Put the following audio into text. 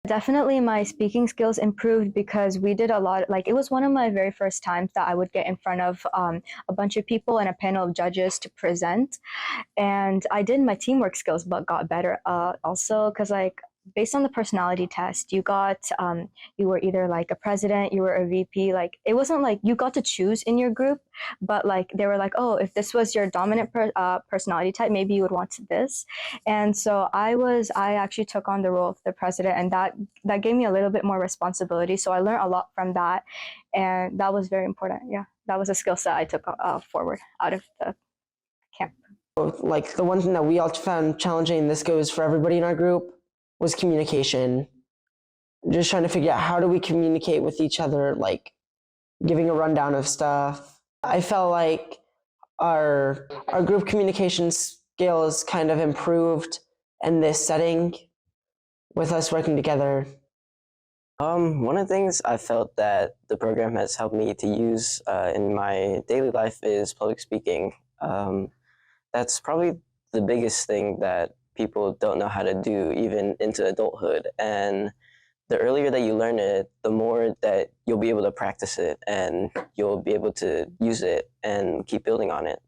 Definitely my speaking skills improved because we did a lot, like it was one of my very first times that I would get in front of a bunch of people and a panel of judges to present. And I did my teamwork skills, but got better also because like based on the personality test, you were either like a president, you were a VP. Like it wasn't like you got to choose in your group, but like they were like, oh, if this was your dominant personality type, maybe you would want this. And so I actually took on the role of the president, and that gave me a little bit more responsibility. So I learned a lot from that, and that was very important. Yeah, that was a skill set I took forward out of the camp. Like the one thing that we all found challenging, this goes for everybody in our group, was communication. Just trying to figure out how do we communicate with each other, like giving a rundown of stuff. I felt like our group communication skills kind of improved in this setting with us working together. One of the things I felt that the program has helped me to use in my daily life is public speaking. That's probably the biggest thing that people don't know how to do even into adulthood. And the earlier that you learn it, the more that you'll be able to practice it and you'll be able to use it and keep building on it.